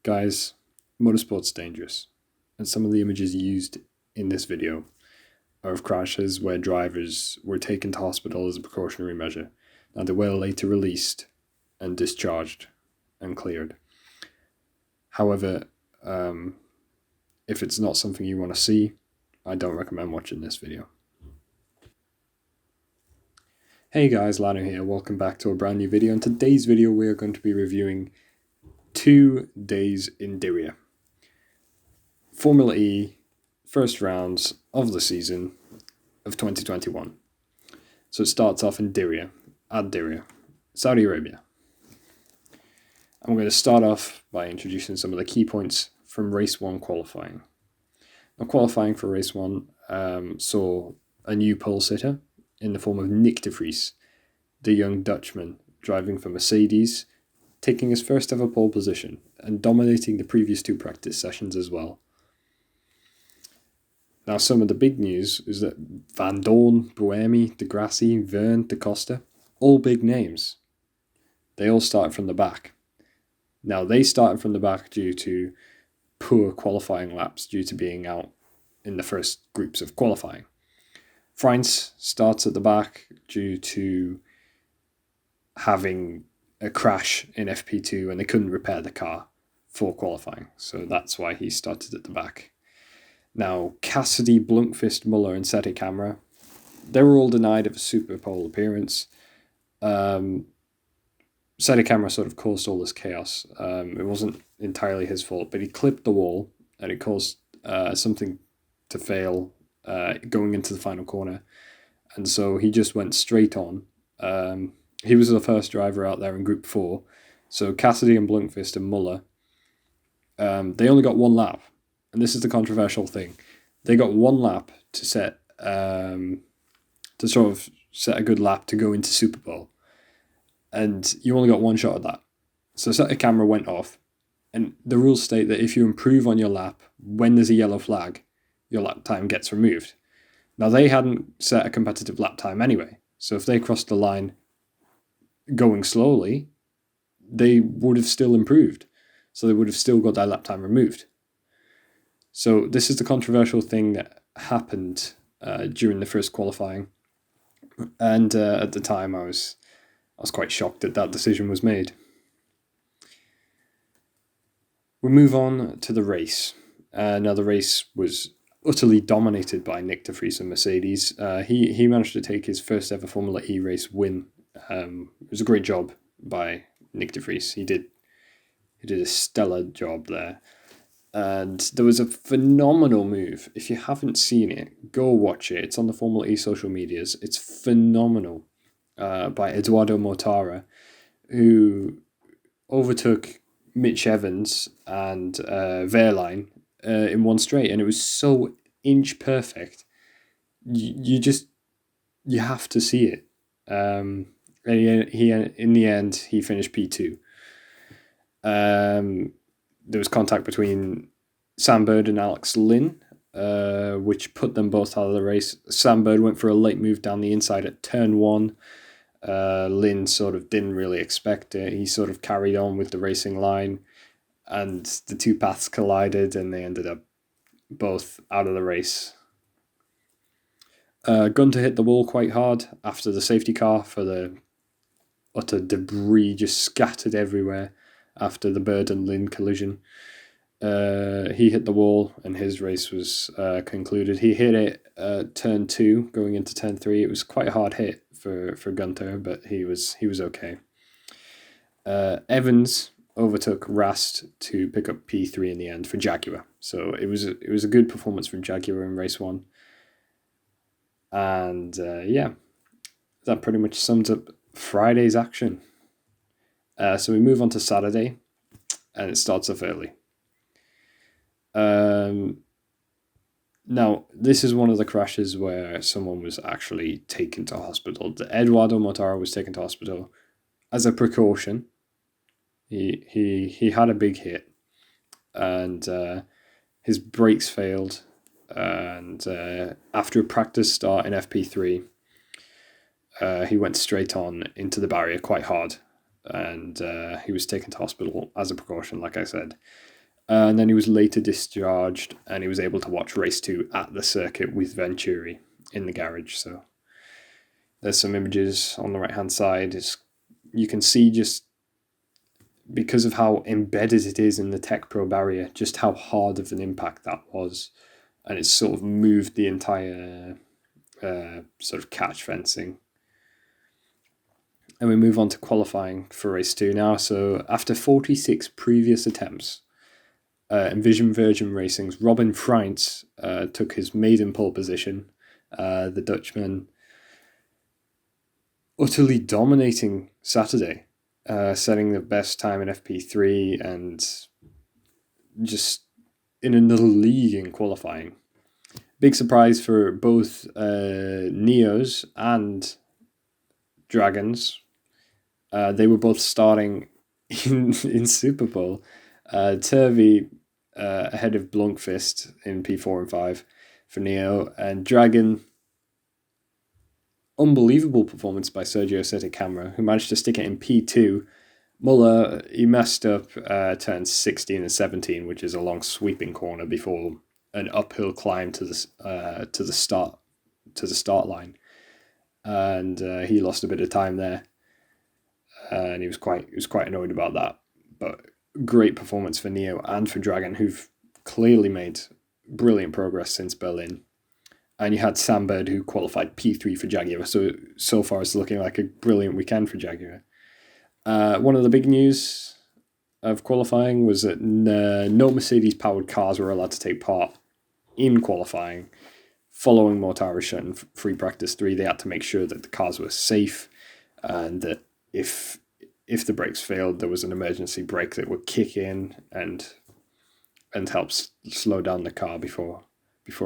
Guys, motorsport's dangerous, and some of the images used in this video are of crashes where drivers were taken to hospital as a precautionary measure. Now, they were later released and discharged and cleared. However, if it's not something you want to see, I don't recommend watching this video. Hey guys, L4NOO here, welcome back to a brand new video. In today's video we are going to be reviewing 2 days in Diriyah. Formula E first rounds of the season of 2021. So it starts off in Diriyah, at Diriyah, Saudi Arabia. I'm going to start off by introducing some of the key points from race 1 qualifying. Now, qualifying for race 1 saw a new pole sitter in the form of Nick de Vries, the young Dutchman driving for Mercedes, taking his first ever pole position and dominating the previous 2 practice sessions as well. Now, some of the big news is that Van Dorn, Buemi, De Grassi, Verne, De Costa, all big names. They all started from the back. Now, they started from the back due to poor qualifying laps due to being out in the first groups of qualifying. France starts at the back due to having a crash in FP2 and they couldn't repair the car for qualifying. So that's why he started at the back. Now, Cassidy, Blunkfist, Muller and Seti Camera, they were all denied of a Super Pole appearance. Seti Camera sort of caused all this chaos. It wasn't entirely his fault, but he clipped the wall and it caused something to fail going into the final corner. And so he just went straight on. He was the first driver out there in Group 4. So Cassidy and Blunkfist and Muller, they only got 1 lap. And this is the controversial thing. They got 1 lap to set a good lap to go into Super Bowl. And you only got 1 shot at that. So Seti Camera went off. And the rules state that if you improve on your lap, when there's a yellow flag, your lap time gets removed. Now, they hadn't set a competitive lap time anyway. So if they crossed the line going slowly, they would have still improved. So they would have still got their lap time removed. So this is the controversial thing that happened during the first qualifying. And at the time, I was quite shocked that that decision was made. We move on to the race. Now, the race was utterly dominated by Nick de Vries and Mercedes. He managed to take his first ever Formula E race win. It was a great job by Nick de Vries. He did a stellar job there. And there was a phenomenal move. If you haven't seen it, go watch it. It's on the Formula E social medias. It's phenomenal by Edoardo Mortara, who overtook Mitch Evans and Wehrlein in one straight, and it was so inch perfect. You have to see it. And he in the end he finished P2. There was contact between Sam Bird and Alex Lynn, which put them both out of the race. Sam Bird went for a late move down the inside at turn 1. Lynn sort of didn't really expect it. He sort of carried on with the racing line, and the 2 paths collided, and they ended up both out of the race. Gunter hit the wall quite hard after the safety car for the utter debris just scattered everywhere after the Bird and Lynn collision. He hit the wall and his race was concluded. He hit it turn 2 going into turn 3. It was quite a hard hit for Gunter, but he was okay. Evans overtook Rast to pick up P3 in the end for Jaguar. So it was a good performance from Jaguar in race 1. And that pretty much sums up Friday's action. So we move on to Saturday, and it starts off early. Now, this is one of the crashes where someone was actually taken to hospital. Edoardo Mortara was taken to hospital as a precaution. He had a big hit, and his brakes failed, and after a practice start in FP3, he went straight on into the barrier quite hard. and he was taken to hospital as a precaution, like I said. And then he was later discharged, and he was able to watch race 2 at the circuit with Venturi in the garage. So there's some images on the right-hand side. You can see, just because of how embedded it is in the Tech Pro barrier, just how hard of an impact that was. And it's sort of moved the entire sort of catch fencing. And we move on to qualifying for race 2 now. So after 46 previous attempts, Envision Virgin Racing's Robin Freins took his maiden pole position. The Dutchman utterly dominating Saturday, setting the best time in FP3 and just in another league in qualifying. Big surprise for both Neos and Dragons. They were both starting in Super Bowl. Turvey ahead of Blunkfist in P4 and 5 for Neo, and Dragon, unbelievable performance by Sergio Setecamera, who managed to stick it in P2. Muller, he messed up turns 16 and 17, which is a long sweeping corner before an uphill climb to the start line, and he lost a bit of time there, and he was quite annoyed about that. But great performance for Neo and for Dragon, who've clearly made brilliant progress since Berlin. And you had Sam Bird, who qualified P3 for Jaguar, so far it's looking like a brilliant weekend for Jaguar. One of the big news of qualifying was that no Mercedes-powered cars were allowed to take part in qualifying. Following Mortara shutting free practice 3, they had to make sure that the cars were safe, and that if the brakes failed, there was an emergency brake that would kick in and help slow down the car before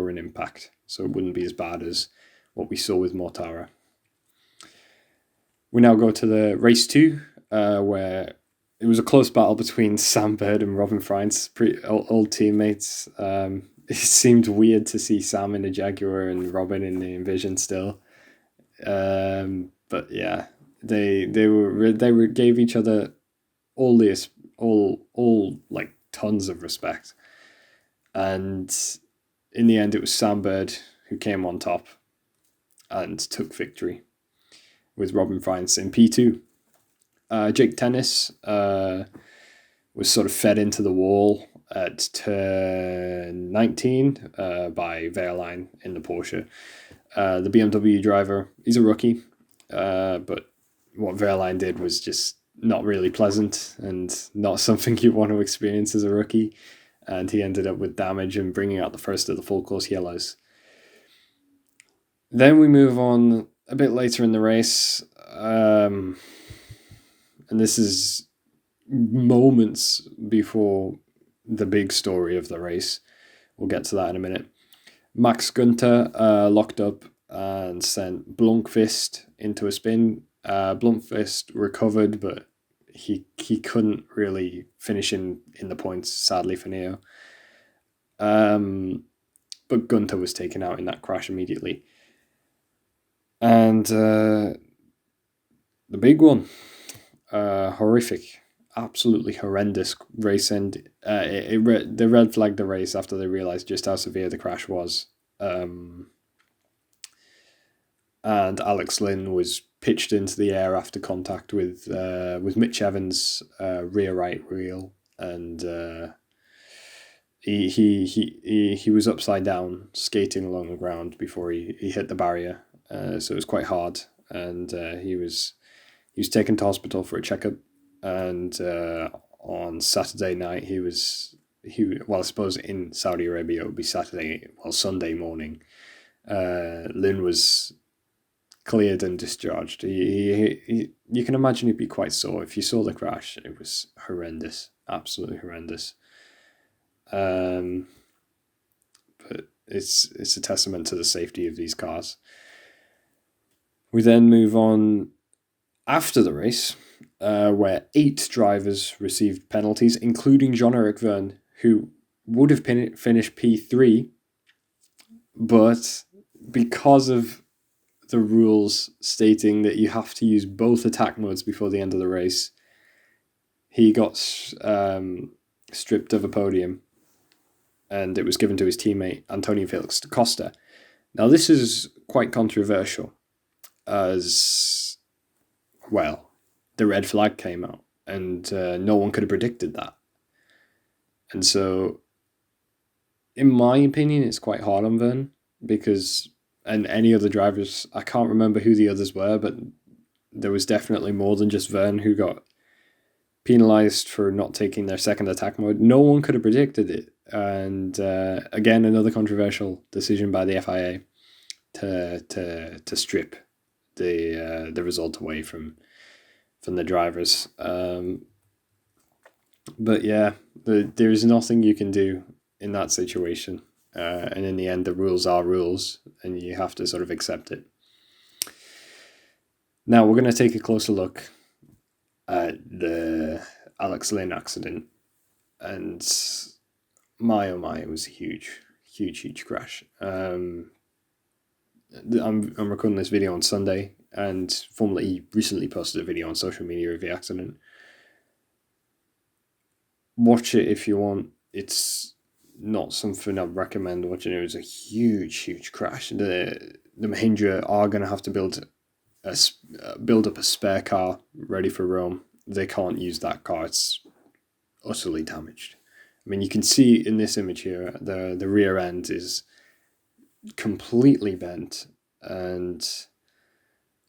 an impact, so it wouldn't be as bad as what we saw with Mortara. We now go to the race 2, where it was a close battle between Sam Bird and Robin Freins, old teammates. It seemed weird to see Sam in a Jaguar and Robin in the Envision still, but yeah, they gave each other all like tons of respect, and in the end it was Sam Bird who came on top and took victory, with Robin Freins in P2. Jake Tennis was sort of fed into the wall at turn 19 by Wehrlein in the Porsche. The BMW driver, he's a rookie, but what Wehrlein did was just not really pleasant and not something you want to experience as a rookie, and he ended up with damage and bringing out the first of the full course yellows. Then we move on a bit later in the race, and this is moments before the big story of the race. We'll get to that in a minute. Max Günther locked up and sent Blunkfist into a spin. Blunkfist recovered, but he couldn't really finish in the points, sadly for Neo. But Günther was taken out in that crash immediately. And the big one, horrific, absolutely horrendous race end. They red flagged the race after they realised just how severe the crash was. And Alex Lynn was pitched into the air after contact with Mitch Evans' rear right wheel, and he was upside down skating along the ground before he hit the barrier. So it was quite hard, and he was taken to hospital for a checkup. And on Saturday night, I suppose in Saudi Arabia it would be Sunday morning. Lynn was cleared and discharged. You can imagine he'd be quite sore. If you saw the crash, it was horrendous, absolutely horrendous. But it's a testament to the safety of these cars. We then move on after the race, where 8 drivers received penalties, including Jean-Eric Verne, who would have finished P3, but because of the rules stating that you have to use both attack modes before the end of the race, he got stripped of a podium, and it was given to his teammate Antonio Felix da Costa. Now, this is quite controversial, as, well, the red flag came out, and no one could have predicted that. And so, in my opinion, it's quite hard on Vern, because, and any other drivers, I can't remember who the others were, but there was definitely more than just Vern who got penalised for not taking their second attack mode. No one could have predicted it. And again, another controversial decision by the FIA to strip the result away from the drivers. But yeah, there is nothing you can do in that situation. And in the end, the rules are rules, and you have to sort of accept it. Now, we're going to take a closer look at the Alex Lynn accident. And my oh my, it was a huge crash. I'm recording this video on Sunday, and Formula E recently posted a video on social media of the accident. Watch it if you want. It's not something I'd recommend watching. It was a huge crash. The Mahindra are going to have to build up a spare car ready for Rome. They can't use that car. It's utterly damaged. I mean, you can see in this image here, the rear end is completely bent, and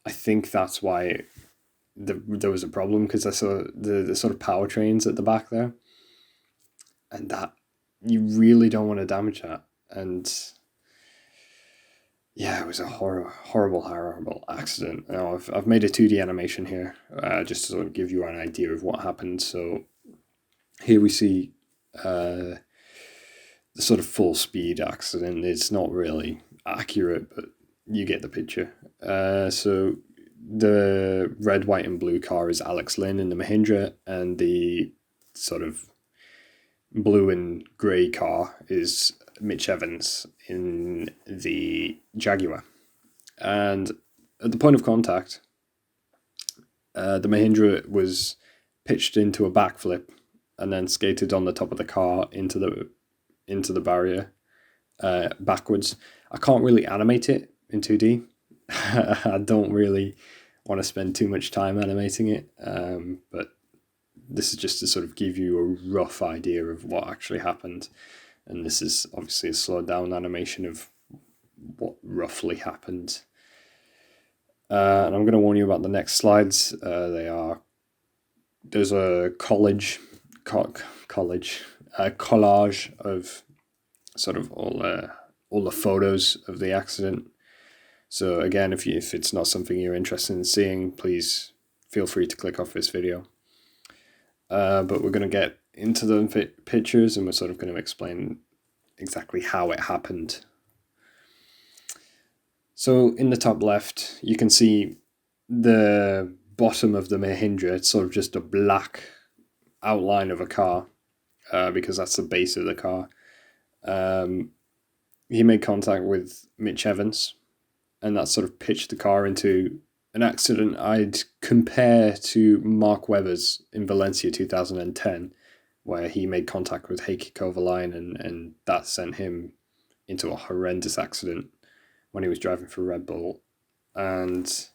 I think that's why there was a problem, because I saw the sort of powertrains at the back there, and that you really don't want to damage that. And yeah, it was a horrible accident. Now, I've made a 2D animation here, just to sort of give you an idea of what happened. So here we see the sort of full speed accident. It's not really accurate, but you get the picture. So the red, white, and blue car is Alex Lynn in the Mahindra, and the sort of blue and grey car is Mitch Evans in the Jaguar. And at the point of contact, the Mahindra was pitched into a backflip and then skated on the top of the car into the barrier backwards. I can't really animate it in 2D. I don't really want to spend too much time animating it, but this is just to sort of give you a rough idea of what actually happened. And this is obviously a slowed down animation of what roughly happened. And I'm going to warn you about the next slides. There's a collage of sort of all the photos of the accident. So again, if it's not something you're interested in seeing, please feel free to click off this video. But we're going to get into the pictures, and we're sort of going to explain exactly how it happened. So in the top left, you can see the bottom of the Mahindra. It's sort of just a black outline of a car, because that's the base of the car. He made contact with Mitch Evans, and that sort of pitched the car into an accident I'd compare to Mark Webber's in Valencia 2010, where he made contact with Heikki Kovalainen, and that sent him into a horrendous accident when he was driving for Red Bull. And,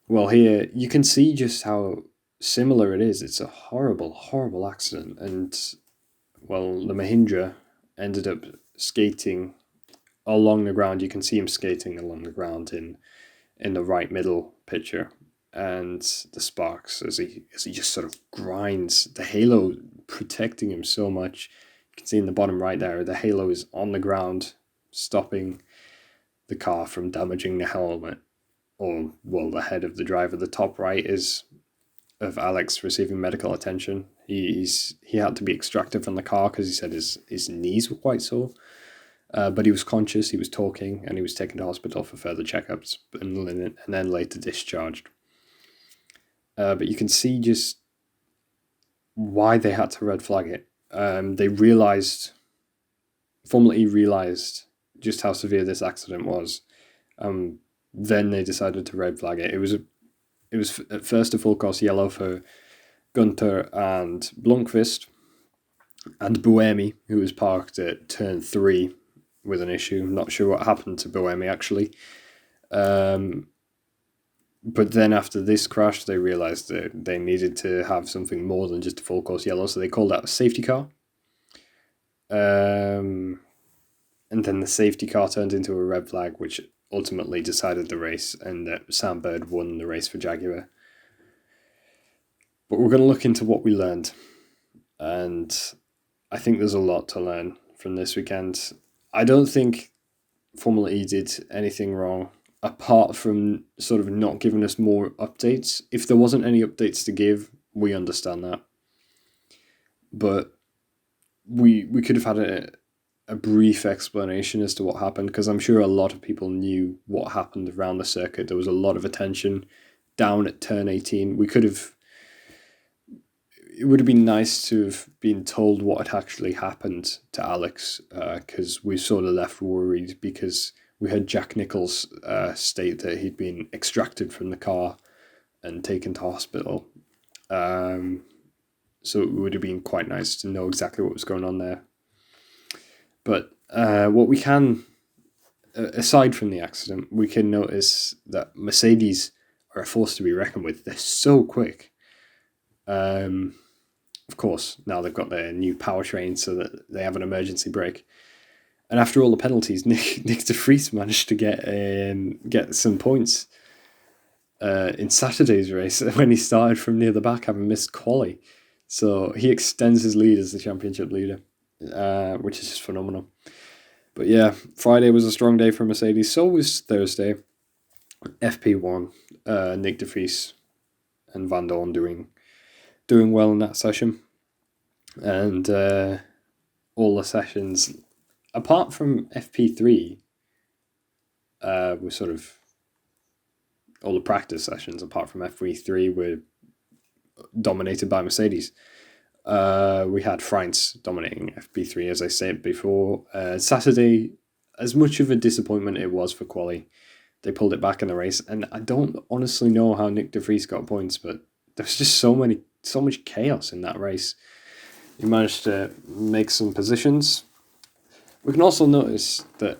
well, here you can see just how similar it is. It's a horrible accident. And, well, the Mahindra ended up skating along the ground. You can see him skating along the ground in the right middle picture, and the sparks as he just sort of grinds, the halo protecting him so much. You can see in the bottom right there, the halo is on the ground, stopping the car from damaging the helmet, or, well, the head of the driver. The top right is of Alex receiving medical attention. He had to be extracted from the car because he said his knees were quite sore. But he was conscious, he was talking, and he was taken to hospital for further checkups, and then later discharged. But you can see just why they had to red flag it. Formula E realised just how severe this accident was. Then they decided to red flag it. It was at first a full course yellow for Gunter and Blomqvist, and Buemi, who was parked at turn 3 with an issue. I'm not sure what happened to Buemi actually. But then after this crash, they realised that they needed to have something more than just a full course yellow, so they called out a safety car. And then the safety car turned into a red flag, which ultimately decided the race, and that Sam Bird won the race for Jaguar. But we're going to look into what we learned, and I think there's a lot to learn from this weekend. I don't think Formula E did anything wrong, apart from sort of not giving us more updates. If there wasn't any updates to give, we understand that. But we could have had a brief explanation as to what happened, because I'm sure a lot of people knew what happened around the circuit. There was a lot of attention down at turn 18. It would have been nice to have been told what had actually happened to Alex, because we sort of left worried because we heard Jack Nicholls state that he'd been extracted from the car and taken to hospital. So it would have been quite nice to know exactly what was going on there. But what we can, aside from the accident, we can notice that Mercedes are a force to be reckoned with. They're so quick. Of course, now they've got their new powertrain so that they have an emergency brake. And after all the penalties, Nick de Vries managed to get some points in Saturday's race when he started from near the back, having missed QUALI. So he extends his lead as the championship leader, which is just phenomenal. But yeah, Friday was a strong day for Mercedes. So was Thursday. FP1, Nick de Vries and Van Dorn doing well in that session. And all the sessions, apart from FP3, were sort of all the practice sessions, apart from FP3, were dominated by Mercedes. We had France dominating FP3, as I said before. Saturday, as much of a disappointment it was for QUALI, they pulled it back in the race, and I don't honestly know how Nick de Vries got points, but there's just so much chaos in that race. He managed to make some positions. We can also notice that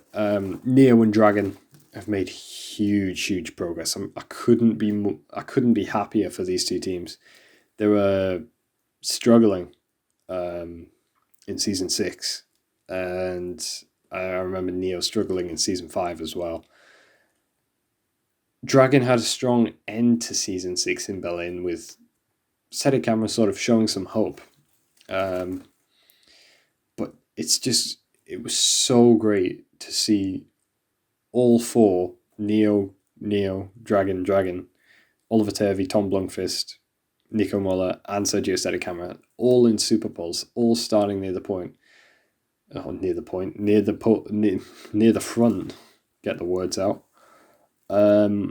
Neo and Dragon have made huge progress. I couldn't be happier for these two teams. They were struggling in season 6, and I remember Neo struggling in season 5 as well. Dragon had a strong end to season 6 in Berlin, with Steady Camera sort of showing some hope. But it was so great to see all 4, Neo, Dragon, Oliver Turvey, Tom Blomqvist, Nico Muller, and Sergio Steadicamera, all in Super Poles, all starting near the point. Near the front. Get the words out. But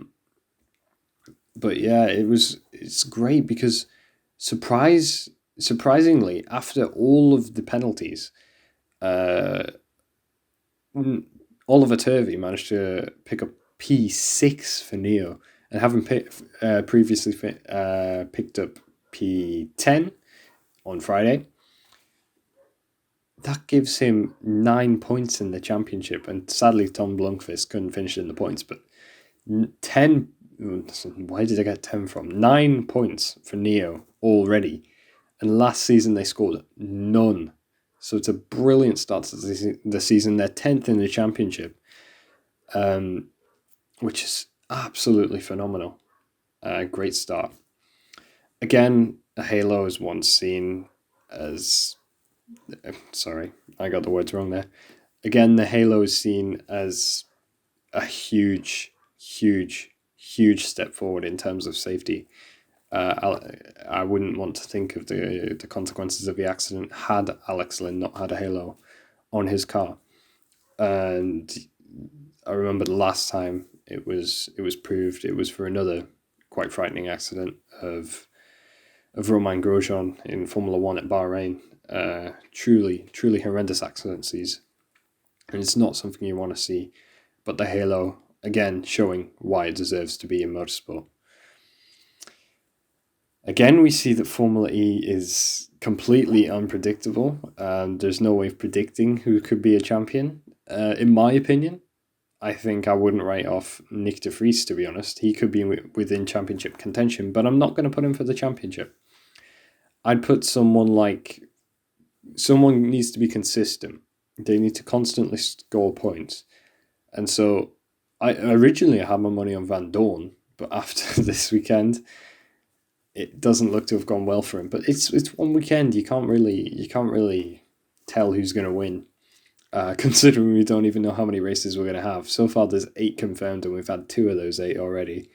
yeah, it's great because surprisingly, after all of the penalties, Oliver Turvey managed to pick up P6 for Neo, and having previously picked up P10 on Friday, that gives him 9 points in the championship. And sadly, Tom Blomqvist couldn't finish in the points, but 10. Where did I get 10 from? 9 points for Neo already, and last season they scored none. So it's a brilliant start to the season. They're 10th in the championship, which is absolutely phenomenal. Great start. Again, a halo is once seen as... Sorry, I got the words wrong there. Again, the halo is seen as a huge step forward in terms of safety. I wouldn't want to think of the consequences of the accident had Alex Lynn not had a halo on his car. And I remember the last time it was proved, it was for another quite frightening accident of Romain Grosjean in Formula 1 at Bahrain. Truly horrendous accidents, and it's not something you want to see. But the halo, again, showing why it deserves to be in motorsport. Again, we see that Formula E is completely unpredictable. There's no way of predicting who could be a champion. In my opinion, I think I wouldn't write off Nick de Vries, to be honest. He could be within championship contention, but I'm not going to put him for the championship. I'd put someone needs to be consistent. They need to constantly score points. And so I originally had my money on Van Dorn, but after this weekend, it doesn't look to have gone well for him. But it's one weekend. You can't really tell who's going to win. Considering we don't even know how many races we're going to have. So far, there's 8 confirmed, and we've had 2 of those 8 already.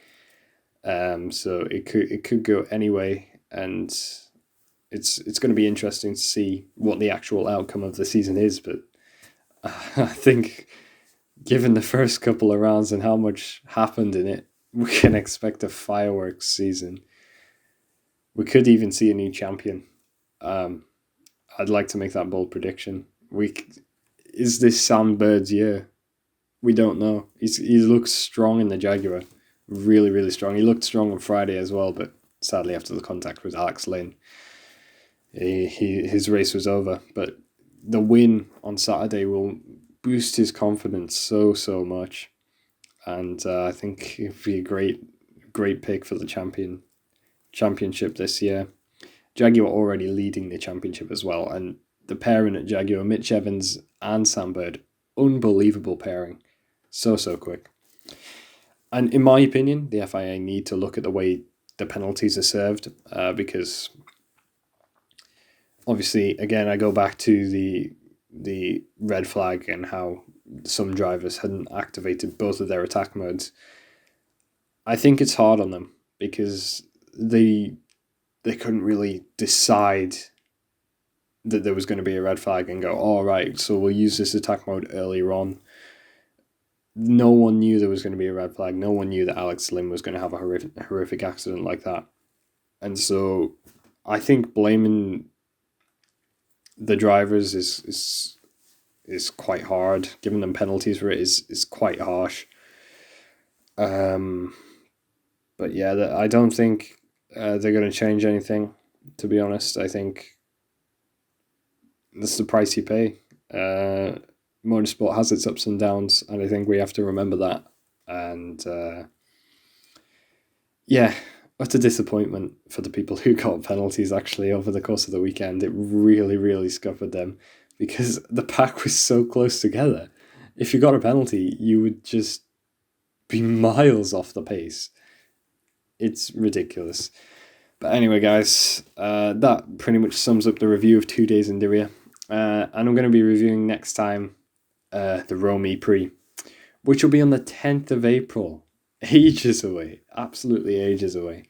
So it could go anyway, and it's going to be interesting to see what the actual outcome of the season is. But I think, given the first couple of rounds and how much happened in it, we can expect a fireworks season. We could even see a new champion. I'd like to make that bold prediction. Is this Sam Bird's year? We don't know. He looks strong in the Jaguar. Really, really strong. He looked strong on Friday as well, but sadly after the contact with Alex Lynn, his race was over. But the win on Saturday will boost his confidence so much. And I think it'd be a great pick for the championship this year. Jaguar already leading the championship as well, and the pairing at Jaguar, Mitch Evans and Sam Bird, unbelievable pairing. So quick. And in my opinion, the FIA need to look at the way the penalties are served, because obviously, again, I go back to the red flag and how some drivers hadn't activated both of their attack modes. I think it's hard on them because they couldn't really decide that there was going to be a red flag and go, all right, so we'll use this attack mode earlier on. No one knew there was going to be a red flag. No one knew that Alex Lynn was going to have a horrific accident like that. And so I think blaming the drivers is quite hard. Giving them penalties for it is quite harsh. But yeah, I don't think they're going to change anything, to be honest. I think that's the price you pay. Motorsport has its ups and downs, and I think we have to remember that. And yeah, what a disappointment for the people who got penalties actually over the course of the weekend. It really scuppered them because the pack was so close together. If you got a penalty, you would just be miles off the pace. It's ridiculous. But anyway, guys, that pretty much sums up the review of 2 days in Diriyah. And I'm going to be reviewing next time the Rome Prix, which will be on the 10th of April. Ages away. Absolutely ages away.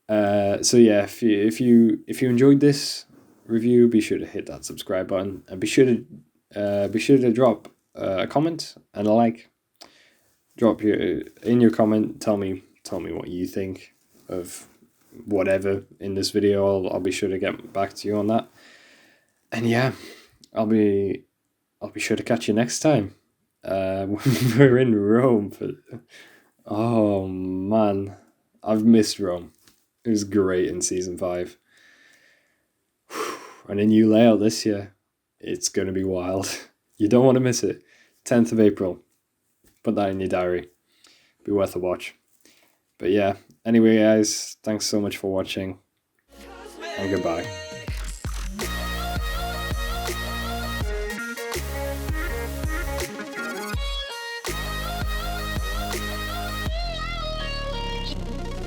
So yeah, if you enjoyed this review, be sure to hit that subscribe button and be sure to drop a comment and a like. Drop in your comment. Tell me what you think of whatever in this video. I'll be sure to get back to you on that. And yeah, I'll be sure to catch you next time. When we're in Rome. Oh man, I've missed Rome. It was great in season 5. And a new layout this year. It's going to be wild. You don't want to miss it. 10th of April. Put that in your diary. Be worth a watch. But yeah, anyway guys, thanks so much for watching. And goodbye.